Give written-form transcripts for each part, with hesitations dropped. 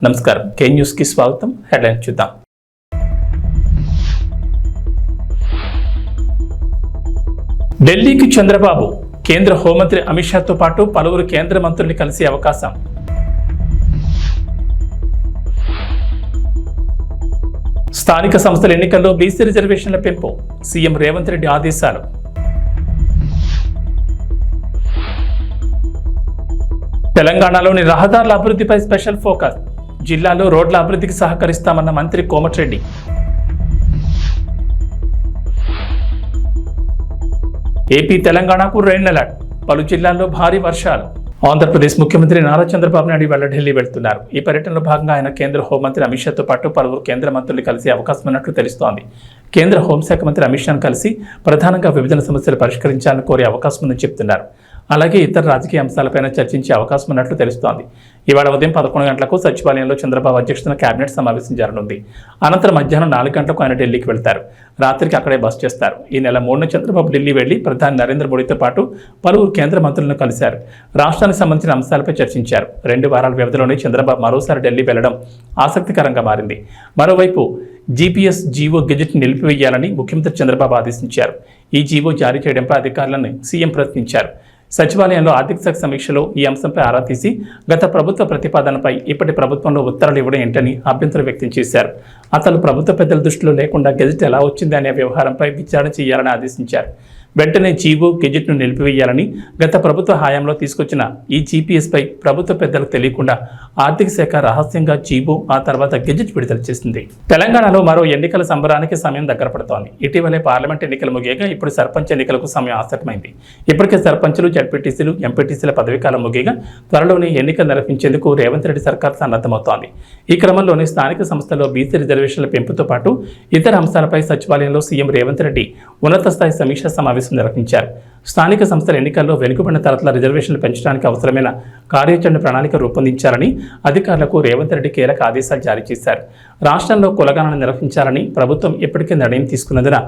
నమస్కారం కే న్యూస్ కి స్వాగతం. హెడ్లైన్ చూద్దాం. ఢిల్లీకి చంద్రబాబు కేంద్ర హోంమంత్రి అమిత్ షాతో పాటు పలువురు కేంద్ర మంత్రుల్ని కలిసే అవకాశం. స్థానిక సంస్థల ఎన్నికల్లో బీసీ రిజర్వేషన్ల పెంపు సీఎం రేవంత్ రెడ్డి ఆదేశాలు. తెలంగాణలోని రహదారుల అభివృద్ధిపై స్పెషల్ ఫోకస్. జిల్లాలో రోడ్ల అభివృద్ధికి సహకరిస్తామన్న మంత్రి కోమటిరెడ్డి. ఏపీ తెలంగాణకు రెడ్ అలర్ట్, పలు జిల్లాల్లో భారీ వర్షాలు. ఆంధ్రప్రదేశ్ ముఖ్యమంత్రి నారా చంద్రబాబు నాయుడు ఇవాళ ఢిల్లీ వెళ్తున్నారు. ఈ పర్యటనలో భాగంగా ఆయన కేంద్ర హోంమంత్రి అమిత్ షాతో పాటు పలువురు కేంద్ర మంత్రులు కలిసే అవకాశం ఉన్నట్లు తెలుస్తోంది. కేంద్ర హోంశాఖ మంత్రి అమిత్ షాను కలిసి ప్రధానంగా విభజన సమస్యలు పరిష్కరించాలని కోరే అవకాశం ఉందని చెబుతున్నారు. అలాగే ఇతర రాజకీయ అంశాలపైన చర్చించే అవకాశం ఉన్నట్లు తెలుస్తోంది. ఇవాళ ఉదయం 11 గంటలకు సచివాలయంలో చంద్రబాబు అధ్యక్షతన కేబినెట్ సమావేశం జరగనుంది. అనంతరం మధ్యాహ్నం 4 గంటలకు ఆయన ఢిల్లీకి వెళ్తారు. రాత్రికి అక్కడే బస చేస్తారు. ఈ నెల 3న చంద్రబాబు ఢిల్లీ వెళ్లి ప్రధాని నరేంద్ర మోడీతో పాటు పలువురు కేంద్ర మంత్రులను కలిశారు. రాష్ట్రానికి సంబంధించిన అంశాలపై చర్చించారు. 2 వారాల వ్యవధిలోనే చంద్రబాబు మరోసారి ఢిల్లీ వెళ్లడం ఆసక్తికరంగా మారింది. మరోవైపు జీపీఎస్ జీవో గెజెట్ నిలిపివేయాలని ముఖ్యమంత్రి చంద్రబాబు ఆదేశించారు. ఈ జీవో జారీ చేయడంపై అధికారులను సీఎం ప్రశ్నించారు. సచివాలయంలో ఆర్థిక శాఖ సమీక్షలో ఈ అంశంపై ఆరా తీసి గత ప్రభుత్వ ప్రతిపాదనపై ఇప్పటి ప్రభుత్వంలో ఉత్తర్వులు ఇవ్వడం ఏంటని అభ్యంతరం వ్యక్తం చేశారు. అతను ప్రభుత్వ పెద్దల దృష్టిలో లేకుండా గెజెట్ ఎలా వచ్చింది అనే వ్యవహారంపై విచారణ చేయాలని ఆదేశించారు. వెంటనే జీవో గెజెట్ను నిలిపివేయాలని, గత ప్రభుత్వ హయాంలో తీసుకొచ్చిన ఈ జీపీఎస్పై ప్రభుత్వ పెద్దలకు తెలియకుండా ఆర్థిక శాఖ రహస్యంగా జీవో ఆ తర్వాత గెజెట్ విడుదల చేసింది. తెలంగాణలో మరో ఎన్నికల సంబరానికి సమయం దగ్గర పడుతోంది. ఇటీవలే పార్లమెంట్ ఎన్నికలు ముగియగా ఇప్పుడు సర్పంచ్ ఎన్నికలకు సమయం ఆసక్తమైంది. ఇప్పటికే సర్పంచులు, జడ్పీటీసీలు, ఎంపీటీసీల పదవీకాలం ముగియగా త్వరలోనే ఎన్నికలు నిర్వహించేందుకు రేవంత్ రెడ్డి సర్కార్ సన్నద్ధమవుతోంది. ఈ క్రమంలోనే స్థానిక సంస్థల్లో బీసీ రిజర్వేషన్ల పెంపుతో పాటు ఇతర అంశాలపై సచివాలయంలో సీఎం రేవంత్ రెడ్డి ఉన్నత స్థాయి సమీక్షా సమావేశం నిర్వహించారు. స్థానిక సంస్థల ఎన్నికల్లో వెనుకబడిన తరగతుల రిజర్వేషన్లు పెంచడానికి అవసరమైన కార్యాచరణ ప్రణాళిక రూపొందించాలని అధికారులకు రేవంత్ రెడ్డి కీలక ఆదేశాలు జారీ చేశారు. రాష్ట్రంలో కులగణన నిర్వహించాలని ప్రభుత్వం ఇప్పటికే నిర్ణయం తీసుకున్నందున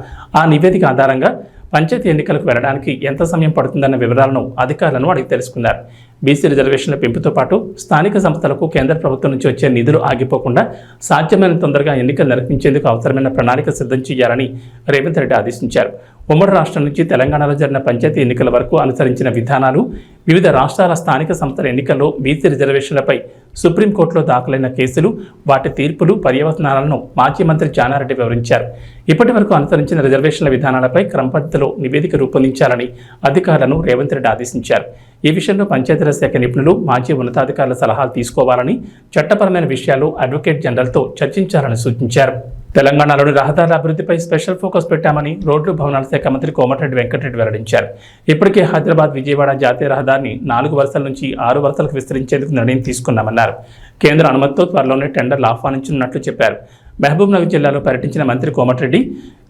ఆ నివేదిక ఆధారంగా పంచాయతీ ఎన్నికలకు వెళ్లడానికి ఎంత సమయం పడుతుందన్న వివరాలను అధికారులను అడిగి తెలుసుకున్నారు. బీసీ రిజర్వేషన్ల పెంపుతో పాటు స్థానిక సంస్థలకు కేంద్ర ప్రభుత్వం నుంచి వచ్చే నిధులు ఆగిపోకుండా సాధ్యమైన తొందరగా ఎన్నికలు నిర్వహించేందుకు అవసరమైన ప్రణాళిక సిద్ధం చేయాలని రేవంత్ రెడ్డి ఆదేశించారు. ఉమ్మడి రాష్ట్రం నుంచి తెలంగాణలో జరిగిన పంచాయతీ ఎన్నికల వరకు అనుసరించిన విధానాలు, వివిధ రాష్ట్రాల స్థానిక సంస్థల ఎన్నికల్లో బీసీ రిజర్వేషన్లపై సుప్రీంకోర్టులో దాఖలైన కేసులు, వాటి తీర్పులు, పర్యవసానాలను మాజీ మంత్రి జానారెడ్డి వివరించారు. ఇప్పటి వరకు అనుసరించిన రిజర్వేషన్ల విధానాలపై క్రమపద్ధతిలో నివేదిక రూపొందించాలని అధికారులను రేవంత్ రెడ్డి ఆదేశించారు. ఈ విషయంలో పంచాయతీరాజ్ శాఖ నిపుణులు, మాజీ ఉన్నతాధికారుల సలహాలు తీసుకోవాలని, చట్టపరమైన విషయాలు అడ్వకేట్ జనరల్తో చర్చించాలని సూచించారు. తెలంగాణలోని రహదారుల అభివృద్ధిపై స్పెషల్ ఫోకస్ పెట్టామని రోడ్లు భవనాల శాఖ మంత్రి కోమటిరెడ్డి వెంకటరెడ్డి వెల్లడించారు. ఇప్పటికే హైదరాబాద్ విజయవాడ జాతీయ రహదారిని 4 వరుసల నుంచి 6 వరుసలకు విస్తరించేందుకు నిర్ణయం తీసుకున్నామన్నారు. కేంద్ర అనుమతితో త్వరలోనే టెండర్లు ఆహ్వానించనున్నట్లు చెప్పారు. మహబూబ్నగర్ జిల్లాలో పర్యటించిన మంత్రి కోమటిరెడ్డి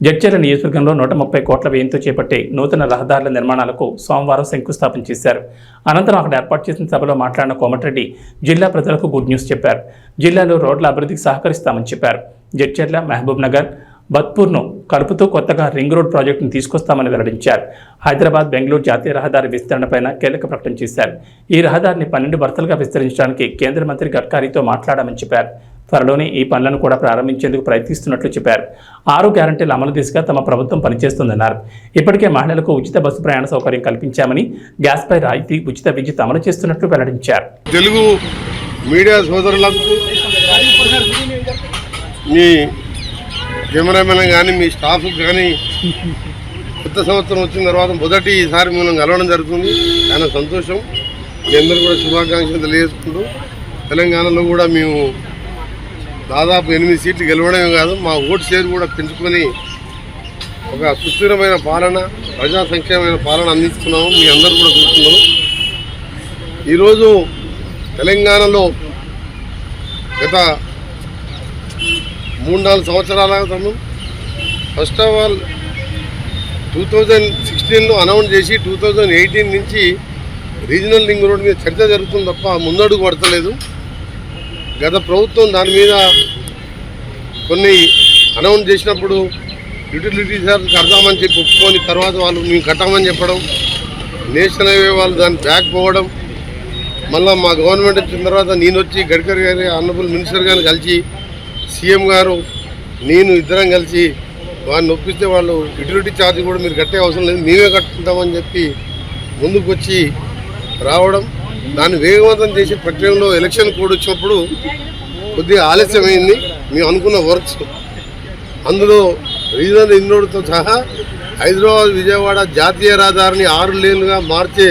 జడ్చర్ల నియోజకవర్గంలో 130 కోట్ల వ్యయంతో చేపట్టే నూతన రహదారుల నిర్మాణాలకు సోమవారం శంకుస్థాపన చేశారు. అనంతరం అక్కడ ఏర్పాటు చేసిన సభలో మాట్లాడిన కోమటిరెడ్డి జిల్లా ప్రజలకు గుడ్ న్యూస్ చెప్పారు. జిల్లాలో రోడ్ల అభివృద్ధికి సహకరిస్తామని చెప్పారు. జడ్చర్ల, మహబూబ్నగర్, బత్పూర్ను కలుపుతూ కొత్తగా రింగ్ రోడ్ ప్రాజెక్టును తీసుకొస్తామని వెల్లడించారు. హైదరాబాద్ బెంగళూరు జాతీయ రహదారి విస్తరణపైన కీలక ప్రకటన చేశారు. ఈ రహదారిని 12 వరుసలుగా విస్తరించడానికి కేంద్ర మంత్రి గడ్కరీతో మాట్లాడామని చెప్పారు. త్వరలోనే ఈ పనులను కూడా ప్రారంభించేందుకు ప్రయత్నిస్తున్నట్లు చెప్పారు. 6 గ్యారంటీల అమలు దిశగా తమ ప్రభుత్వం పనిచేస్తుందన్నారు. ఇప్పటికే మహిళలకు ఉచిత బస్సు ప్రయాణ సౌకర్యం కల్పించామని, గ్యాస్పై రాయితీ, ఉచిత విద్యుత్ అమలు చేస్తున్నట్లు వెల్లడించారు. తెలుగు మీడియా సోదరులకు, మీ కెమెరామెన్ కానీ, మీ స్టాఫ్ కానీ కొత్త సంవత్సరం వచ్చిన తర్వాత మొదటిసారి మనం కలవడం జరుగుతుంది. చాలా సంతోషం. మీ అందరూ కూడా శుభాకాంక్షలు తెలియజేసుకుంటూ, తెలంగాణలో కూడా మేము దాదాపు 8 సీట్లు గెలవడమే కాదు, మా ఓటు షేర్ కూడా పెంచుకొని ఒక సుస్థిరమైన పాలన, ప్రజా సంక్షేమమైన పాలన అందిస్తున్నాము. మీ అందరూ కూడా చూస్తున్నారు. ఈరోజు తెలంగాణలో గత 3-4 సంవత్సరాల క్రితం ఫస్ట్ ఆఫ్ ఆల్ 2016లో అనౌన్స్ చేసి 2018 నుంచి రీజనల్ రింగ్ రోడ్ మీద చర్చ జరుగుతుంది తప్ప ముందడుగు పడతలేదు. గత ప్రభుత్వం దాని మీద కొన్ని అనౌన్స్ చేసినప్పుడు యూటిలిటీ చార్జ్ కడతామని చెప్పి ఒప్పుకొని తర్వాత వాళ్ళు మేము కట్టామని చెప్పడం, నేషనల్ హైవే వాళ్ళు దాన్ని బ్యాక్ పోవడం, మళ్ళీ మా గవర్నమెంట్ వచ్చిన తర్వాత నేను వచ్చి గడ్కరీ గారి ఆనరబుల్ మినిస్టర్ గారిని కలిసి సీఎం గారు నేను ఇద్దరం కలిసి వారిని ఒప్పిస్తే వాళ్ళు యుటిలిటీ ఛార్జ్ కూడా మీరు కట్టే అవసరం లేదు మేమే కట్టుకుంటామని చెప్పి ముందుకు వచ్చి రావడం, దాన్ని వేగవంతం చేసే ప్రక్రియలో ఎలక్షన్ కోడ్ వచ్చినప్పుడు కొద్దిగా ఆలస్యమైంది. మేము అనుకున్న వర్క్స్ అందులో రీజనల్ రింగ్ రోడ్తో సహా హైదరాబాద్ విజయవాడ జాతీయ రహదారిని 6 లేన్లుగా మార్చే,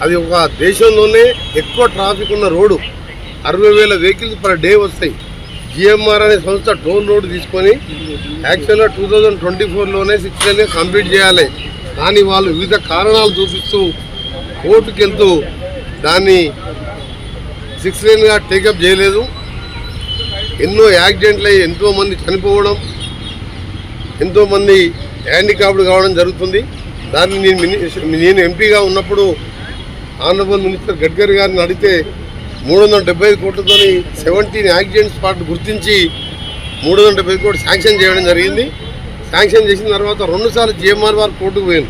అది ఒక దేశంలోనే ఎక్కువ ట్రాఫిక్ ఉన్న రోడ్డు, 60,000 వెహికల్స్ పర్ డే వస్తాయి. జిఎంఆర్ అనే సంస్థ టోల్ రోడ్ తీసుకొని యాక్చువల్గా 2024లోనే 6 లేన్గా కంప్లీట్ చేయాలి. కానీ వాళ్ళు వివిధ కారణాలు చూపిస్తూ కోర్టుకు వెళ్తూ దాన్ని 6 లేన్గా టేకప్ చేయలేదు. ఎన్నో యాక్సిడెంట్లు అయ్యి ఎంతోమంది చనిపోవడం, ఎంతోమంది హ్యాండిక్యాప్డ్ కావడం జరుగుతుంది. దాన్ని నేను ఎంపీగా ఉన్నప్పుడు ఆనరబుల్ మినిస్టర్ గడ్కరీ గారిని అడిగితే 375 కోట్లతో 17 యాక్సిడెంట్ స్పాట్ గుర్తించి 375 కోట్లు శాంక్షన్ చేయడం జరిగింది. శాంక్షన్ చేసిన తర్వాత 2 సార్లు జిఎంఆర్ వారు కోర్టుకు పోయాను.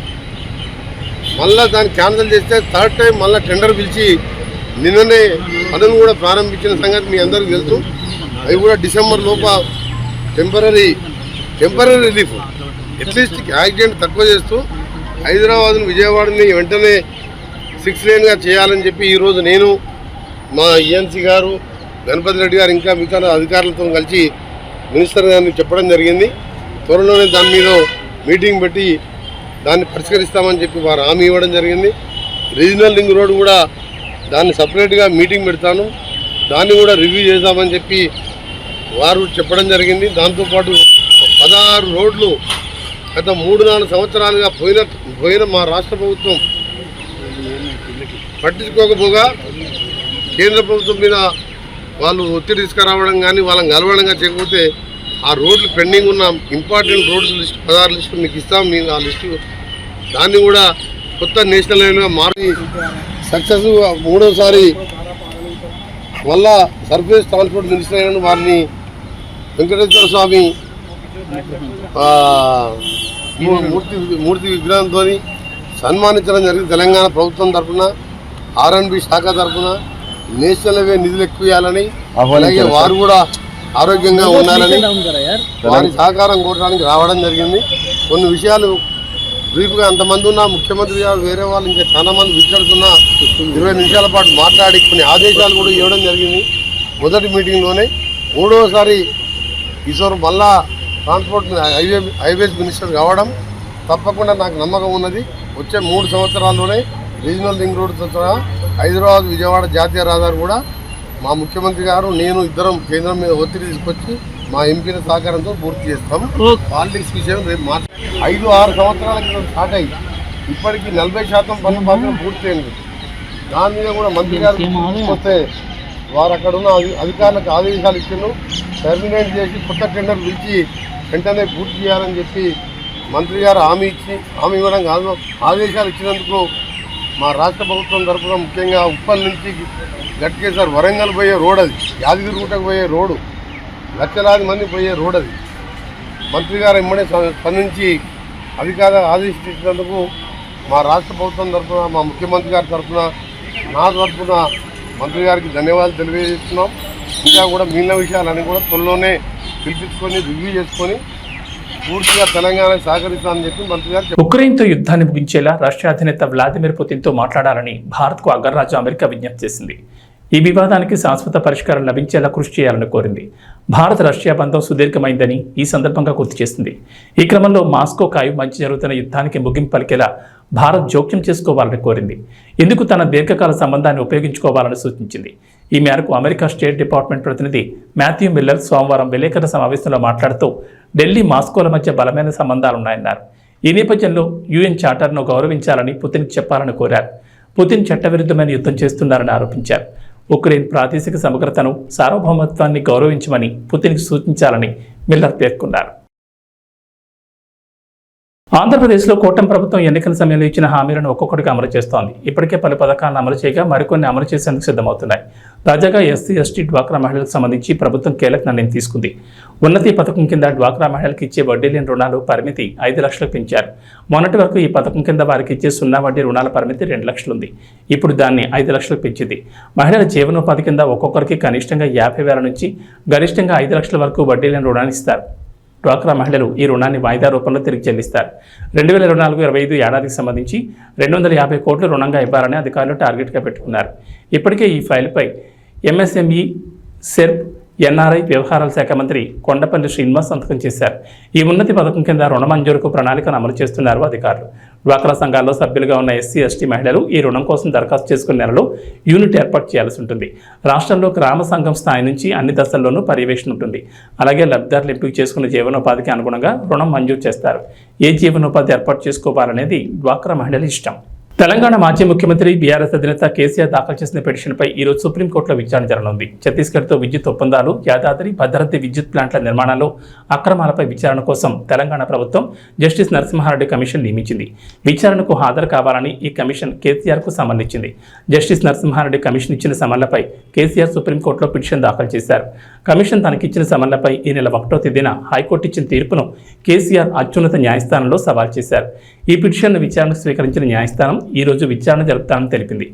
మళ్ళీ దాన్ని క్యాన్సిల్ చేస్తే 3rd టైం మళ్ళీ టెండర్ పిలిచి నిన్ననే పనులు కూడా ప్రారంభించిన సంగతి మీ అందరికీ తెలుసు. అవి కూడా డిసెంబర్ లోప టెంపరీ రిలీఫ్ అట్లీస్ట్ యాక్సిడెంట్ తక్కువ చేస్తూ హైదరాబాద్ను విజయవాడని వెంటనే 6 లేన్గా చేయాలని చెప్పి ఈరోజు నేను మా ఈఎన్సీ గారు గణపతి రెడ్డి గారు ఇంకా మిగతా అధికారులతో కలిసి మినిస్టర్ గారిని చెప్పడం జరిగింది. త్వరలోనే దాని మీద మీటింగ్ పెట్టి దాన్ని పరిష్కరిస్తామని చెప్పి వారు హామీ ఇవ్వడం జరిగింది. రీజనల్ రింగ్ రోడ్ కూడా దాన్ని సపరేట్గా మీటింగ్ పెడతాను, దాన్ని కూడా రివ్యూ చేద్దామని చెప్పి వారు చెప్పడం జరిగింది. దాంతోపాటు 16 రోడ్లు గత 3-4 సంవత్సరాలుగా పోయిన మా రాష్ట్ర ప్రభుత్వం పట్టించుకోకపోగా కేంద్ర ప్రభుత్వం మీద వాళ్ళు ఒత్తిడి తీసుకురావడం కానీ వాళ్ళని కలవడంగా చేయకపోతే ఆ రోడ్లు పెండింగ్ ఉన్న ఇంపార్టెంట్ రోడ్స్ లిస్టు 16 లిస్టు మీకు ఇస్తాం. మేము ఆ లిస్టు దాన్ని కూడా కొత్త నేషనల్ హైవేగా మార్చి సక్సెస్ 3వసారి మళ్ళా సర్ఫేస్ ట్రాన్స్పోర్ట్ మినిస్టర్ అయిన వారిని వెంకటేశ్వర స్వామి మూర్తి విగ్రహంతో సన్మానించడం జరిగింది. తెలంగాణ ప్రభుత్వం తరఫున R&B శాఖ తరఫున నేషనల్ హైవే నిధులు ఎక్కువ ఇవ్వాలని, అలాగే వారు కూడా ఆరోగ్యంగా ఉండాలని వారి సహకారం కోరడానికి రావడం జరిగింది. కొన్ని విషయాలు బ్రీఫ్గా అంతమంది ఉన్న ముఖ్యమంత్రి గారు వేరే వాళ్ళు ఇంకా చాలా మంది విచారుతున్నా 20 నిమిషాల పాటు మాట్లాడి కొన్ని ఆదేశాలు కూడా ఇవ్వడం జరిగింది. మొదటి మీటింగ్లోనే 3వసారి ఈశ్వర్ మళ్ళా ట్రాన్స్పోర్ట్ హైవేస్ మినిస్టర్ కావడం తప్పకుండా నాకు నమ్మకం ఉన్నది. వచ్చే 3 సంవత్సరాల్లోనే రీజనల్ రింగ్ రోడ్తో సహా హైదరాబాద్ విజయవాడ జాతీయ రహదారి కూడా మా ముఖ్యమంత్రి గారు నేను ఇద్దరం కేంద్రం మీద ఒత్తిడి తీసుకొచ్చి మా ఎంపీల సహకారంతో పూర్తి చేస్తాం. పాలిటిక్స్ విషయం రేపు 5-6 సంవత్సరాల క్రితం స్టార్ట్ అయ్యి ఇప్పటికీ 40% పనులు మాత్రం పూర్తి అయింది. దాని మీద కూడా మంత్రి గారు వస్తే వారు అక్కడ ఉన్న అధికారులకు ఆదేశాలు ఇచ్చిండ్రు, టర్మినేట్ చేసి కొత్త టెండర్ పిలిచి వెంటనే పూర్తి చేయాలని చెప్పి మంత్రి గారు హామీ ఇవ్వడం కాదు, ఆదేశాలు ఇచ్చినందుకు మా రాష్ట్ర ప్రభుత్వం తరఫున ముఖ్యంగా ఉప్పల్ నుంచి గట్కేసర్ వరంగల్ పోయే రోడ్, అది యాదగిరి గుట్టకు పోయే రోడ్డు, లక్షలాది మంది పోయే రోడ్, అది మంత్రి గారు ఇమ్మడే స్పందించి అధికారులు ఆదేశించినందుకు మా రాష్ట్ర ప్రభుత్వం తరఫున మా ముఖ్యమంత్రి గారి తరఫున నా తరఫున మంత్రి గారికి ధన్యవాదాలు తెలియజేస్తున్నాం. ఇంకా కూడా మిగిలిన విషయాలన్నీ కూడా త్వరలోనే పిలిపించుకొని రివ్యూ చేసుకొని పూర్తిగా తెలంగాణ సహకరిస్తానని చెప్పి మంత్రి గారు ఉక్రెయిన్తో యుద్ధాన్ని ముగించేలా రష్యా అధినేత వ్లాదిమిర్ పుతిన్తో మాట్లాడాలని భారత్కు అగ్రరాజ్యం అమెరికా విజ్ఞప్తి చేసింది. ఈ వివాదానికి శాశ్వత పరిష్కారం లభించేలా కృషి చేయాలని కోరింది. భారత్ రష్యా బంధం సుదీర్ఘమైందని ఈ సందర్భంగా గుర్తు చేసింది. ఈ క్రమంలో మాస్కోకాయు మధ్య జరుగుతున్న యుద్ధానికి ముగింపు పలికేలా భారత్ జోక్యం చేసుకోవాలని కోరింది. ఇందుకు తన దీర్ఘకాల సంబంధాన్ని ఉపయోగించుకోవాలని సూచించింది. ఈ మేరకు అమెరికా స్టేట్ డిపార్ట్మెంట్ ప్రతినిధి మాథ్యూ మిల్లర్ సోమవారం విలేకరుల సమావేశంలో మాట్లాడుతూ ఢిల్లీ మాస్కోల మధ్య బలమైన సంబంధాలున్నాయన్నారు. ఈ నేపథ్యంలో యుఎన్ చార్టర్ను గౌరవించాలని పుతిన్కి చెప్పాలని కోరారు. పుతిన్ చట్టవిరుద్ధమైన యుద్ధం చేస్తున్నారని ఆరోపించారు. ఉక్రెయిన్ ప్రాదేశిక సమగ్రతను, సార్వభౌమత్వాన్ని గౌరవించమని పుతిన్కి సూచించాలని మిల్లర్ పేర్కొన్నారు. ఆంధ్రప్రదేశ్లో కూటమి ప్రభుత్వం ఎన్నికల సమయంలో ఇచ్చిన హామీలను ఒక్కొక్కటిగా అమలు చేస్తోంది. ఇప్పటికే పలు పథకాలను అమలు చేయగా మరికొన్ని అమలు చేసేందుకు సిద్ధమవుతున్నాయి. తాజాగా ఎస్సీ, ఎస్టీ, డ్వాక్రా మహిళలకు సంబంధించి ప్రభుత్వం కీలక నిర్ణయం తీసుకుంది. ఉన్నతి పథకం కింద డ్వాక్రా మహిళలకు ఇచ్చే వడ్డీ లేని రుణాలు పరిమితి 5 లక్షలకు పెంచారు. మొన్నటి వరకు ఈ పథకం కింద వారికి ఇచ్చే 0 వడ్డీ రుణాల పరిమితి 2 లక్షలు ఉంది. ఇప్పుడు దాన్ని 5 లక్షలకు పెంచింది. మహిళల జీవనోపాధి కింద ఒక్కొక్కరికి కనిష్టంగా 50,000 నుంచి గరిష్టంగా 5 లక్షల వరకు వడ్డీ లేని రుణాన్ని ఇస్తారు. డ్వాక్రా మహిళలు ఈ రుణాన్ని వాయిదా రూపంలో తిరిగి చెల్లిస్తారు. 2024-25 ఏడాదికి సంబంధించి 250 కోట్లు రుణంగా ఇవ్వాలని అధికారులు టార్గెట్గా పెట్టుకున్నారు. ఇప్పటికే ఈ ఫైల్పై ఎంఎస్ఎంఈ, సెర్ప్, ఎన్ఆర్ఐ వ్యవహారాల శాఖ మంత్రి కొండపల్లి శ్రీనివాస్ సంతకం చేశారు. ఈ ఉన్నతి పథకం కింద రుణ మంజూరుకు ప్రణాళికను అమలు చేస్తున్నారు అధికారులు. డ్వాక్రా సంఘాల్లో సభ్యులుగా ఉన్న ఎస్సీ, ఎస్టీ మహిళలు ఈ రుణం కోసం దరఖాస్తు చేసుకునే నెలలో యూనిట్ ఏర్పాటు చేయాల్సి ఉంటుంది. రాష్ట్రంలో గ్రామ సంఘం స్థాయి నుంచి అన్ని దశల్లోనూ పర్యవేక్షణ ఉంటుంది. అలాగే లబ్ధిదారులు ఎంపిక చేసుకున్న జీవనోపాధికి అనుగుణంగా రుణం మంజూరు చేస్తారు. ఏ జీవనోపాధి ఏర్పాటు చేసుకోవాలనేది డ్వాక్రా మహిళల ఇష్టం. తెలంగాణ మాజీ ముఖ్యమంత్రి బీఆర్ఎస్ అధినేత కేసీఆర్ దాఖలు చేసిన పిటిషన్పై ఈరోజు సుప్రీంకోర్టులో విచారణ జరగనుంది. ఛత్తీస్గఢ్తో విద్యుత్ ఒప్పందాలు, యాదాద్రి, భద్రాద్రి విద్యుత్ ప్లాంట్ల నిర్మాణంలో అక్రమాలపై విచారణ కోసం తెలంగాణ ప్రభుత్వం జస్టిస్ నరసింహారెడ్డి కమిషన్ నియమించింది. విచారణకు హాజరు కావాలని ఈ కమిషన్ కేసీఆర్కు సమన్ ఇచ్చింది. జస్టిస్ నరసింహారెడ్డి కమిషన్ ఇచ్చిన సమన్లపై కేసీఆర్ సుప్రీంకోర్టులో పిటిషన్ దాఖలు చేశారు. కమిషన్ తనకిచ్చిన సమన్లపై ఈ నెల 1వ తేదీన హైకోర్టు ఇచ్చిన తీర్పును కేసీఆర్ అత్యున్నత న్యాయస్థానంలో సవాల్ చేశారు. ఈ పిటిషన్ను విచారణకు స్వీకరించిన న్యాయస్థానం ఈ రోజు విచారణ జరుపుతానని తెలిపింది.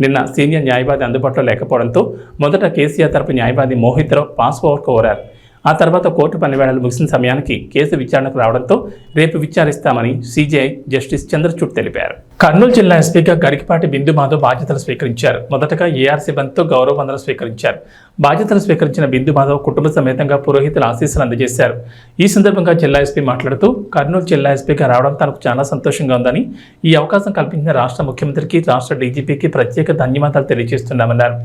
నిన్న సీనియర్ న్యాయవాది అందుబాటులో లేకపోవడంతో మొదట కేసీఆర్ తరపు న్యాయవాది మోహిత్ రావు పాస్ ఓవర్ కోరారు. ఆ తర్వాత కోర్టు పనివేళలు ముగిసిన సమయానికి కేసు విచారణకు రావడంతో రేపు విచారిస్తామని సీజీఐ జస్టిస్ చంద్రచూడ్ తెలిపారు. కర్నూలు జిల్లా ఎస్పీగా గరికపాటి బిందు మాధవ్ బాధ్యతలు స్వీకరించారు. మొదటగా ఏఆర్సీ బంద్తో గౌరవ వందనం స్వీకరించారు. బాధ్యతలు స్వీకరించిన బిందు మాధవ్ కుటుంబ సమేతంగా పురోహితుల ఆశీస్సులు అందజేశారు. ఈ సందర్భంగా జిల్లా ఎస్పీ మాట్లాడుతూ కర్నూలు జిల్లా ఎస్పీగా రావడం తనకు చాలా సంతోషంగా ఉందని, ఈ అవకాశం కల్పించిన రాష్ట్ర ముఖ్యమంత్రికి, రాష్ట్ర డీజీపీకి ప్రత్యేక ధన్యవాదాలు తెలియజేస్తున్నామన్నారు.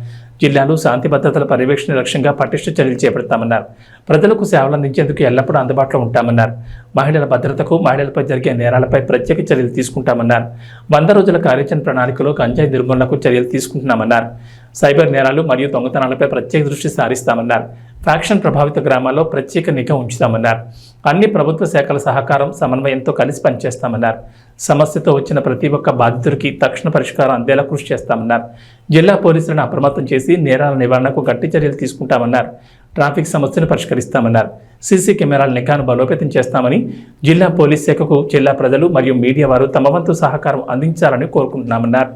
జిల్లాలో శాంతి భద్రతల పర్యవేక్షణ లక్ష్యంగా పటిష్ట చర్యలు చేపడతామన్నారు. ప్రజలకు సేవలు అందించేందుకు ఎల్లప్పుడూ అందుబాటులో ఉంటామన్నారు. మహిళల భద్రతకు, మహిళలపై జరిగే నేరాలపై ప్రత్యేక చర్యలు తీసుకుంటామన్నారు. 100 రోజుల కార్యాచరణ ప్రణాళికలో గంజాయి నిర్మూలనకు చర్యలు తీసుకుంటున్నామన్నారు. సైబర్ నేరాలు మరియు దొంగతనాలపై ప్రత్యేక దృష్టి సారిస్తామన్నారు. ఫ్యాక్షన్ ప్రభావిత గ్రామాల్లో ప్రత్యేక నిఘా ఉంచుతామన్నారు. అన్ని ప్రభుత్వ శాఖల సహకారం, సమన్వయంతో కలిసి పనిచేస్తామన్నారు. సమస్యతో వచ్చిన ప్రతి ఒక్క బాధితుడికి తక్షణ పరిష్కారం అందేలా కృషి చేస్తామన్నారు. జిల్లా పోలీసులను అప్రమత్తం చేసి నేరాల నివారణకు గట్టి చర్యలు తీసుకుంటామన్నారు. ట్రాఫిక్ సమస్యను పరిష్కరిస్తామన్నారు. సీసీ కెమెరాల నిఘాను బలోపేతం చేస్తామని, జిల్లా పోలీస్ శాఖకు జిల్లా ప్రజలు మరియు మీడియా వారు తమ వంతు సహకారం అందించాలని కోరుకుంటున్నామన్నారు.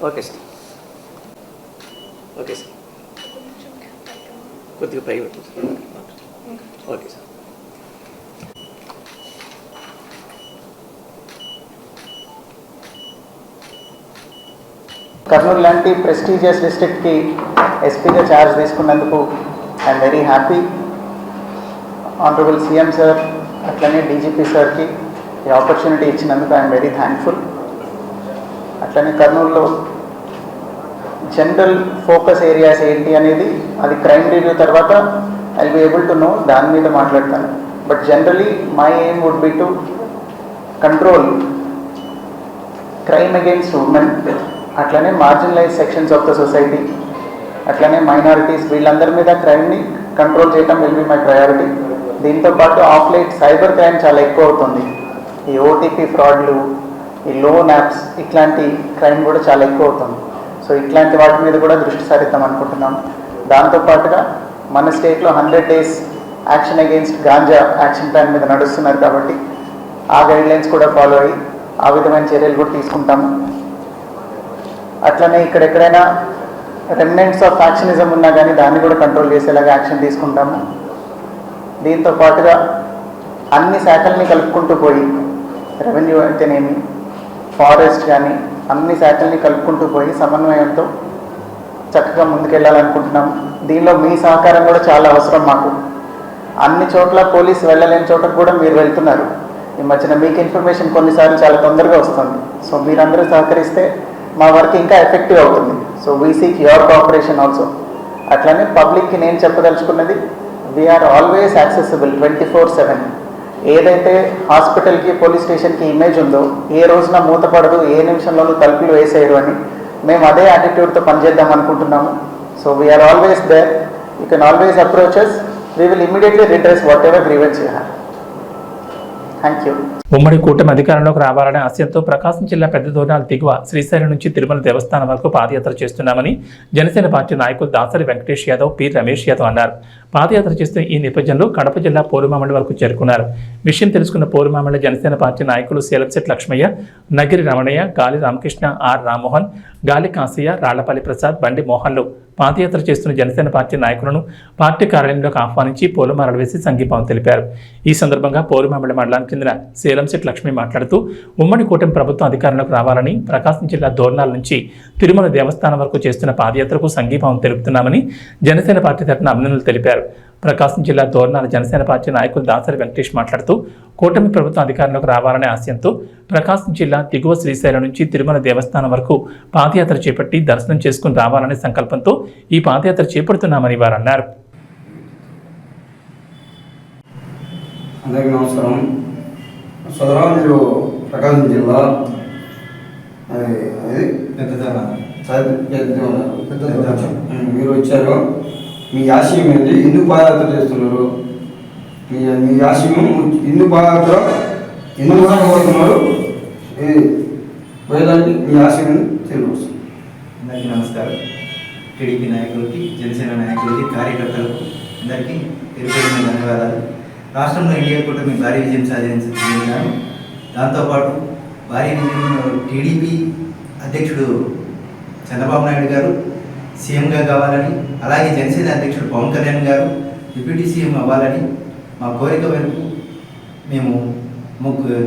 ఓకే సార్, ఓకే సార్, కొద్దిగా ప్రైవేట్. Okay sir. కర్నూలు లాంటి ప్రెస్టీజియస్ డిస్ట్రిక్ట్కి ఎస్పీగా ఛార్జ్ తీసుకున్నందుకు I'm very happy. Honourable CM sir అట్లనే డీజీపీ సార్కి ఈ ఆపర్చునిటీ ఇచ్చినందుకు ఐఎమ్ వెరీ థ్యాంక్ఫుల్. అట్లనే కర్నూలులో జనరల్ ఫోకస్ ఏరియాస్ ఏంటి అనేది అది క్రైమ్ రివ్యూ తర్వాత I will be able to know, దాని మీద మాట్లాడతాను. But generally my aim would be to control crime against women, అట్లనే marginalise sections of the society, అట్లనే మైనారిటీస్, వీళ్ళందరి మీద క్రైమ్ని కంట్రోల్ చేయడం విల్ బి మై ప్రయారిటీ. దీంతోపాటు ఆఫ్ లైట్ సైబర్ క్రైమ్ చాలా ఎక్కువ అవుతుంది. ఈ ఓటీపీ ఫ్రాడ్లు, ఈ లోన్ యాప్స్, ఇట్లాంటి క్రైమ్ కూడా చాలా ఎక్కువ అవుతుంది. సో ఇట్లాంటి వాటి మీద కూడా దృష్టి సారిద్దాం అనుకుంటున్నాం. దాంతోపాటుగా మన స్టేట్లో 100 days action against ganja action plan మీద నడుస్తున్నారు కాబట్టి ఆ గైడ్లైన్స్ కూడా ఫాలో అయ్యి ఆ విధమైన చర్యలు కూడా తీసుకుంటాము. అట్లనే ఇక్కడెక్కడైనా రెమినెంట్స్ ఆఫ్ ఫ్యాక్షనిజం ఉన్నా కానీ దాన్ని కూడా కంట్రోల్ చేసేలాగా యాక్షన్ తీసుకుంటాము. దీంతో పాటుగా అన్ని శాఖల్ని కలుపుకుంటూ పోయి రెవెన్యూ అయితేనేమి, ఫారెస్ట్ కానీ, అన్ని శాఖల్ని కలుపుకుంటూ పోయి సమన్వయంతో చక్కగా ముందుకెళ్ళాలనుకుంటున్నాం. దీనిలో మీ సహకారం కూడా చాలా అవసరం మాకు. అన్ని చోట్ల పోలీసు వెళ్ళలేని చోట కూడా మీరు వెళ్తున్నారు. ఈ మధ్యన మీకు ఇన్ఫర్మేషన్ కొన్నిసార్లు చాలా తొందరగా వస్తుంది. సో మీరందరూ సహకరిస్తే మా వర్క్ ఇంకా ఎఫెక్టివ్ అవుతుంది. So we seek your cooperation also. అట్లనే పబ్లిక్కి నేను చెప్పదలుచుకున్నది, వీఆర్ ఆల్వేస్ యాక్సెసిబుల్ 24/7. ఏదైతే హాస్పిటల్కి పోలీస్ స్టేషన్కి ఇమేజ్ ఉందో, ఏ రోజున మూతపడదు, ఏ నిమిషంలోనూ తలుపులు వేసేయరు అని మేము అదే యాటిట్యూడ్తో పనిచేద్దాం అనుకుంటున్నాము. So we are always there. You can always approach us. We will immediately redress whatever grievance you have. Thank you. ఉమ్మడి కూటమి అధికారంలోకి రావాలనే ఆశయంతో ప్రకాశం జిల్లా పెద్ద దోర్నాల దిగువ శ్రీశైలం నుంచి తిరుమల దేవస్థానం వరకు పాదయాత్ర చేస్తున్నామని జనసేన పార్టీ నాయకులు దాసరి వెంకటేష్ యాదవ్, పి రమేష్ యాదవ్ అన్నారు. పాదయాత్ర చేస్తున్న ఈ నేపథ్యంలో కడప జిల్లా పోరుమామిడి వరకు చేరుకున్నారు. విషయం తెలుసుకున్న పోరుమామిడి జనసేన పార్టీ నాయకులు సేలంశెట్టి లక్ష్మయ్య, నగిరి రమణయ్య, గాలి రామకృష్ణ, ఆర్ రామ్మోహన్, గాలి కాశయ్య, రాళ్లపల్లి ప్రసాద్, బండి మోహన్లు పాదయాత్ర చేస్తున్న జనసేన పార్టీ నాయకులను పార్టీ కార్యాలయంలోకి ఆహ్వానించి పూలమాలలు వేసి సంఘీభావం తెలిపారు. ఈ సందర్భంగా పోరుమామిడి మండలానికి చెందిన సేలంశెట్టి లక్ష్మి మాట్లాడుతూ ఉమ్మడి కూటమి ప్రభుత్వం అధికారంలోకి రావాలని ప్రకాశం జిల్లా దోర్నాల నుంచి తిరుమల దేవస్థానం వరకు చేస్తున్న పాదయాత్రకు సంఘీభావం తెలుపుతున్నామని జనసేన పార్టీ తరఫున అభినందనలు తెలిపారు. ప్రకాశం జిల్లా దోర్నాల జనసేన పార్టీ నాయకులు దాసరి వెంకటేష్ మాట్లాడుతూ కూటమి ప్రభుత్వం అధికారంలోకి రావాలనే ఆశయంతో ప్రకాశం జిల్లా దిగువ శ్రీశైలం నుంచి తిరుమల దేవస్థానం వరకు పాదయాత్ర చేపట్టి దర్శనం చేసుకుని రావాలనే సంకల్పంతో ఈ పాదయాత్ర చేపడుతున్నామని వారు అన్నారు. అందరికీ నమస్కారం. సోదరా, మీరు ప్రకాశం జిల్లా మీరు వచ్చారు. మీ ఆశయం ఏంటి? ఎందుకు పాదయాత్ర చేస్తున్నారు? మీ ఆశయం ఎందుకు పాదయాత్ర ఎందుకు కోరుతున్నారు? పోయేదానికి మీ ఆశయం తెలియవచ్చు. అందరికీ నమస్కారం. టీడీపీ నాయకులకి, జనసేన నాయకులకి, కార్యకర్తలకు అందరికీ తెలియజేసిన ధన్యవాదాలు. రాష్ట్రంలో ఎన్డీఏ కూటమి భారీ విజయం సాధించాను. దాంతోపాటు భారీ విజయం టీడీపీ అధ్యక్షుడు చంద్రబాబు నాయుడు గారు సీఎంగా కావాలని, అలాగే జనసేన అధ్యక్షుడు పవన్ కళ్యాణ్ గారు డిప్యూటీ సీఎం అవ్వాలని మా కోరిక మేరకు మేము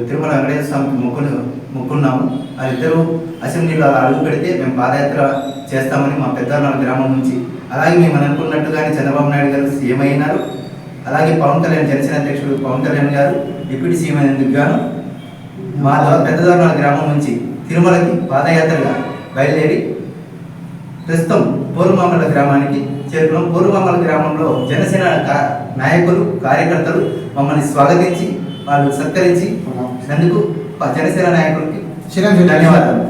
తిరుమల వెంకటేశ్వర స్వామికి మొక్కున్నాము. వాళ్ళిద్దరూ అసెంబ్లీలో అడుగు పెడితే మేము పాదయాత్ర చేస్తామని మా పెద్దనాడు గ్రామం నుంచి, అలాగే మేము అనుకున్నట్టుగానే చంద్రబాబు నాయుడు గారు సీఎం అయినారు. అలాగే పవన్ కళ్యాణ్, జనసేన అధ్యక్షుడు పవన్ కళ్యాణ్ గారు డిప్యూటీ సీఎం అయినందుకు గాను మా పెద్దనాడు గ్రామం నుంచి తిరుమలకి పాదయాత్రగా బయలుదేరి ప్రస్తుతం పూర్వమామల గ్రామానికి చేరుకున్నాం. పూర్వమామల గ్రామంలో జనసేన నాయకులు, కార్యకర్తలు మమ్మల్ని స్వాగతించి వాళ్ళు సత్కరించి నందుకు జనసేన నాయకులకి ధన్యవాదాలు.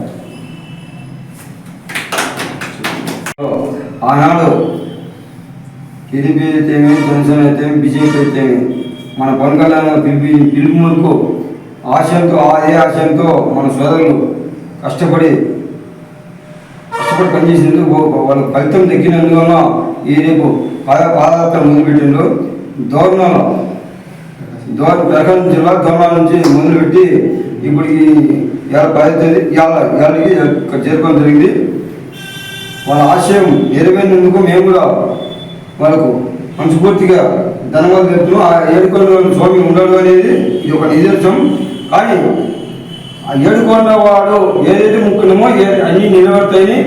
ఆనాడు టీడీపీ అయితేమి, జనసేన అయితేమి, బీజేపీ అయితేమి మన పవన్ కళ్యాణ్ పిలుపు మేరకు ఆశయంతో, అదే ఆశయంతో మన సోదరులు కష్టపడి పనిచేసేందుకు వాళ్ళ ఫలితం దక్కినందువల్ల ఈ రేపు పాదయాత్ర మొదలుపెట్టిండు. ప్రకాశం జిల్లా దోర్నాల నుంచి మొదలుపెట్టి ఇప్పటికి 10 చేరుకోవడం జరిగింది. వాళ్ళ ఆశయం నెరవేరినందుకు మేము కూడా వాళ్ళకు మనస్ఫూర్తిగా ధన్యవాదాలు చెప్తున్నాం. ఆ ఏడుకొండ స్వామి ఉండడు అనేది ఇది ఒక నిదర్శనం. కానీ ఆ ఏడుకొండ వాడు ఏదైతే ముక్కున్నామో అన్నీ నిలబడతాయని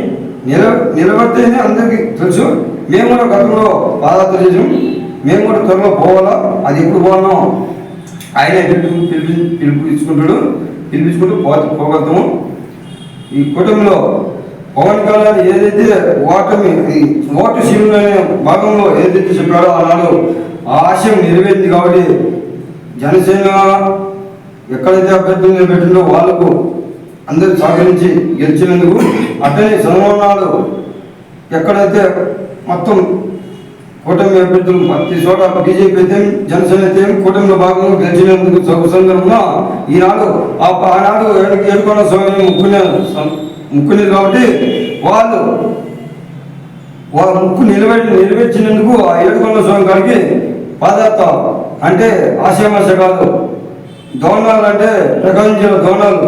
అందరికీ తెలుసు. మేము కూడా గతంలో పాదయాత్ర చేసాం. మేము కూడా త్వరలో పోవాలా. అది ఎప్పుడు పోవాలో ఆయనే పిలిపించుకుంటూ పోగలుగుతాము. ఈ కూటమిలో పవన్ కళ్యాణ్ ఏదైతే ఓటు శివుడు అనే భాగంలో ఏదైతే చెప్పాడో ఆనాడు ఆ ఆశయం నెరవేరింది. కాబట్టి జనసేన ఎక్కడైతే అభ్యర్థులు పెట్టిందో వాళ్ళకు అందరూ సహకరించి గెలిచినందుకు, అట్లనే సన్మానాలు ఎక్కడైతే మొత్తం కూటమి అభ్యర్థులు ప్రతి చోట బీజేపీ అయితే, జనసేన అయితే కూటమిలో భాగంగా గెలిచినందుకు సందర్భంగా ఆనాడు ఏడుకొండ స్వామిని ముక్కునేది. కాబట్టి వాళ్ళు ముక్కు నెరవేర్చినందుకు ఆ ఏడుకొండ స్వామి గారికి పాదయాత్ర అంటే ఆశయమాశ కాదు. దోర్నాలు అంటే ప్రకాశం జిల్లా దోర్నాలు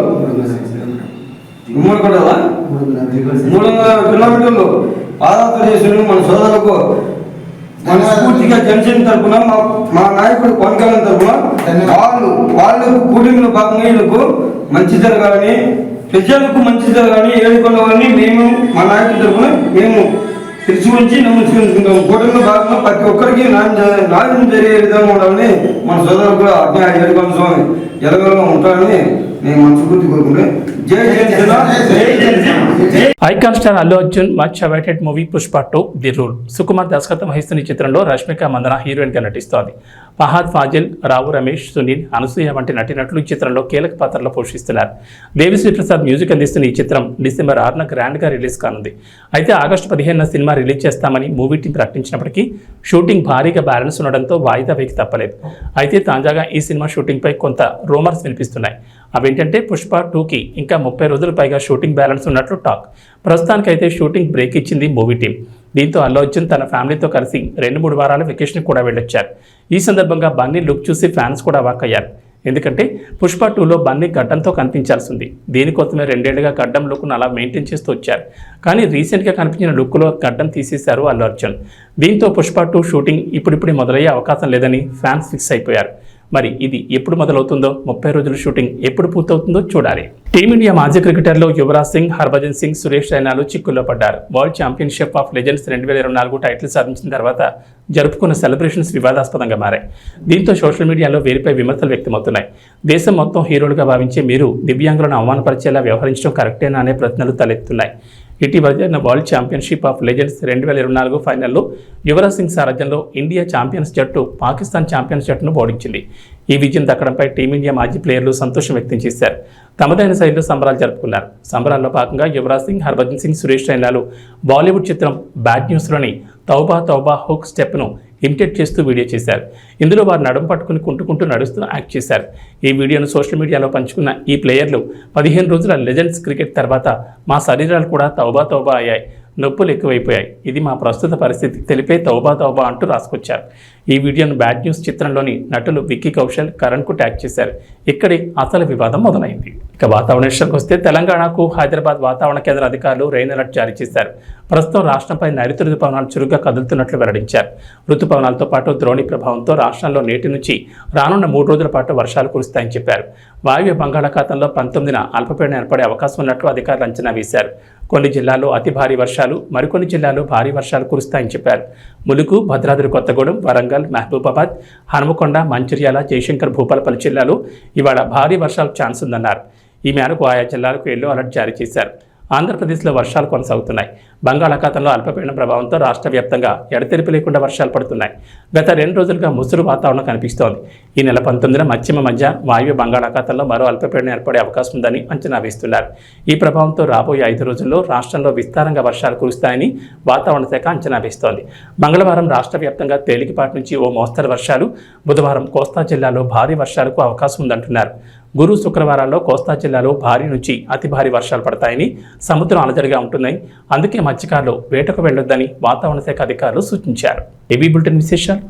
ఉమ్మడి కూడా 300 కిలోమీటర్లు పాదయాత్ర చేసిన మన సోదరులకు మనస్ఫూర్తిగా జనసేన తరఫున, మా నాయకుడు పవన్ కళ్యాణ్ తరఫున వాళ్ళు కూటమిలో భాగంగా వీళ్ళకు మంచి జరగాలని, ప్రజలకు మంచిదో కానీ ఏడుకున్న వారిని మేము మా నాయకుల తరఫున మేము తెలిసి ఉంచి నమ్ముకుంటున్నాం. కూటమిలో భాగంగా ప్రతి ఒక్కరికి న్యాయం జరిగే విధంగా ఉండాలని మన సోదరులు కూడా అజ్ఞా ఏడుకొండ స్వామి ఎలగలో ఉంటారని నేను మనస్ఫూర్తి కోరుకుంటే జై జనసేన, జై Janasena. Icon star Allu Arjun much awaited movie Pushpa 2 the rule Sukumar దర్శకత్వం వహిస్తున్న ఈ చిత్రంలో రష్మిక మందన హీరోయిన్ గా నటిస్తోంది. ఫహాద్ ఫాజిల్, రావు రమేష్, సునీల్, అనసూయ వంటి నటీనటులు ఈ చిత్రంలో కీలక పాత్రలో పోషిస్తున్నారు. దేవిశ్రీ ప్రసాద్ మ్యూజిక్ అందిస్తున్న ఈ చిత్రం డిసెంబర్ 6న గ్రాండ్ గా రిలీజ్ కానుంది. అయితే ఆగస్టు 15న సినిమా రిలీజ్ చేస్తామని మూవీ టీం ప్రకటించినప్పటికీ షూటింగ్ భారీగా బ్యాలెన్స్ ఉండడంతో వాయిదా వేయక తప్పలేదు. అయితే తాజాగా ఈ సినిమా షూటింగ్ పై కొంత రూమర్స్ వినిపిస్తున్నాయి. అవేంటంటే పుష్ప 2కి ఇంకా 30 రోజుల పైగా షూటింగ్ బ్యాలెన్స్ ఉన్నట్లు టాక్. ప్రస్తుతానికైతే షూటింగ్ బ్రేక్ ఇచ్చింది మూవీ టీం. దీంతో అల్లు అర్జున్ తన ఫ్యామిలీతో కలిసి 2-3 వారాల వెకేషన్ కూడా వెళ్ళొచ్చారు. ఈ సందర్భంగా బన్నీ లుక్ చూసి ఫ్యాన్స్ కూడా అవాక్కయ్యారు. ఎందుకంటే పుష్ప 2లో బన్నీ గడ్డంతో కనిపించాల్సి ఉంది. దీనికోసమే 2 ఏళ్లుగా గడ్డం లుక్ను అలా మెయింటైన్ చేస్తూ వచ్చారు. కానీ రీసెంట్గా కనిపించిన లుక్లో గడ్డం తీసేశారు అల్లు అర్జున్. దీంతో పుష్ప 2 షూటింగ్ ఇప్పుడిప్పుడే మొదలయ్యే అవకాశం లేదని ఫ్యాన్స్ ఫిక్స్ అయిపోయారు. మరి ఇది ఎప్పుడు మొదలవుతుందో, 30 రోజుల షూటింగ్ ఎప్పుడు పూర్తవుతుందో చూడాలి. టీమిండియా మాజీ క్రికెటర్లు యువరాజ్ సింగ్, హర్భజన్ సింగ్, సురేష్ రైనాలు చిక్కుల్లో పడ్డారు. World championship of legends 2024 title సాధించిన తర్వాత జరుపుకున్న సెలబ్రేషన్స్ వివాదాస్పదంగా మారాయి. దీంతో సోషల్ మీడియాలో వీరిపై విమర్శలు వ్యక్తమవుతున్నాయి. దేశం మొత్తం హీరోలుగా భావించే మీరు దివ్యాంగులను అవమానపరిచేలా వ్యవహరించడం కరెక్టేనా అనే ప్రశ్నలు తలెత్తున్నాయి. ఇటీవల జరిగిన వరల్డ్ ఛాంపియన్షిప్ ఆఫ్ లెజెండ్స్ 2024 ఫైనల్లో యువరాజ్ సింగ్ సారథ్యంలో ఇండియా ఛాంపియన్స్ జట్టు పాకిస్తాన్ ఛాంపియన్స్ జట్టును ఓడించింది. ఈ విజయం దక్కడంపై టీమిండియా మాజీ ప్లేయర్లు సంతోషం వ్యక్తం చేశారు. తమదైన శైలిలో సంబరాలు జరుపుకున్నారు. సంబరాల్లో భాగంగా యువరాజ్ సింగ్, హర్భజన్ సింగ్, సురేష్ రైనాలు బాలీవుడ్ చిత్రం బ్యాడ్ న్యూస్లోని తౌబా తౌబా హుక్ స్టెప్ను ఇమిటేట్ చేస్తూ వీడియో చేశారు. ఇందులో వారు నడుం పట్టుకుని కుంటుకుంటూ నడుస్తూ యాక్ట్ చేశారు. ఈ వీడియోను సోషల్ మీడియాలో పంచుకున్న ఈ ప్లేయర్లు 15 రోజుల లెజెండ్స్ క్రికెట్ తర్వాత మా శరీరాలు కూడా తౌబా తౌబా అయ్యాయి, నొప్పులు ఎక్కువైపోయాయి, ఇది మా ప్రస్తుత పరిస్థితి తెలిపే తౌబా తౌబా అంటూ రాసుకొచ్చారు. ఈ వీడియోను బ్యాడ్ న్యూస్ చిత్రంలోని నటులు విక్కీ కౌశల్, కరణ్కు ట్యాగ్ చేశారు. ఇక్కడే అసలు వివాదం మొదలైంది. ఇక వాతావరణ విషయానికి వస్తే తెలంగాణకు హైదరాబాద్ వాతావరణ కేంద్ర అధికారులు రెయిన్ అలర్ట్ జారీ చేశారు. ప్రస్తుతం రాష్ట్రంపై నైరుతి రుతుపవనాలు చురుగ్గా కదులుతున్నట్లు వెల్లడించారు. రుతుపవనాలతో పాటు ద్రోణి ప్రభావంతో రాష్ట్రంలో నేటి నుంచి రానున్న 3 రోజుల పాటు వర్షాలు కురుస్తాయని చెప్పారు. వాయువ్య బంగాళాఖాతంలో 19న అల్పపీడనం ఏర్పడే అవకాశం ఉన్నట్లు అధికారులు అంచనా వేశారు. కొన్ని జిల్లాల్లో అతి భారీ వర్షాలు, మరికొన్ని జిల్లాల్లో భారీ వర్షాలు కురుస్తాయని చెప్పారు. ములుగు, భద్రాద్రి కొత్తగూడెం, వరంగల్, మహబూబాబాద్, హనుమకొండ, మంచిర్యాల, జయశంకర్, భూపాలపల్లి జిల్లాలో ఇవాళ భారీ వర్షాలకు ఛాన్స్ ఉందన్నారు. ఈ మేరకు ఆయా జిల్లాలకు ఎల్లో అలర్ట్ జారీ చేశారు. ఆంధ్రప్రదేశ్లో వర్షాలు కొనసాగుతున్నాయి. బంగాళాఖాతంలో అల్పపీడన ప్రభావంతో రాష్ట్ర వ్యాప్తంగా ఎడతెరిపి లేకుండా వర్షాలు పడుతున్నాయి. గత 2 రోజులుగా ముసురు వాతావరణం కనిపిస్తోంది. ఈ నెల 19న మధ్యమ మధ్య వాయువ్య బంగాళాఖాతంలో మరో అల్పపీడనం ఏర్పడే అవకాశం ఉందని అంచనా వేస్తున్నారు. ఈ ప్రభావంతో రాబోయే 5 రోజుల్లో రాష్ట్రంలో విస్తారంగా వర్షాలు కురుస్తాయని వాతావరణ శాఖ అంచనా వేస్తోంది. మంగళవారం రాష్ట్ర వ్యాప్తంగా తేలికపాటి నుంచి ఓ మోస్తరు వర్షాలు, బుధవారం కోస్తా జిల్లాలో భారీ వర్షాలకు అవకాశం ఉందంటున్నారు. గురు, శుక్రవారాల్లో కోస్తా జిల్లాలో భారీ నుంచి అతి భారీ వర్షాలు పడతాయని, సముద్రం అలజడిగా ఉంటుందని, అందుకే మత్స్యకారులు వేటకు వెళ్లొద్దని వాతావరణ శాఖ అధికారులు సూచించారు. ఏబీ బులెటిన్ విశేషాలు.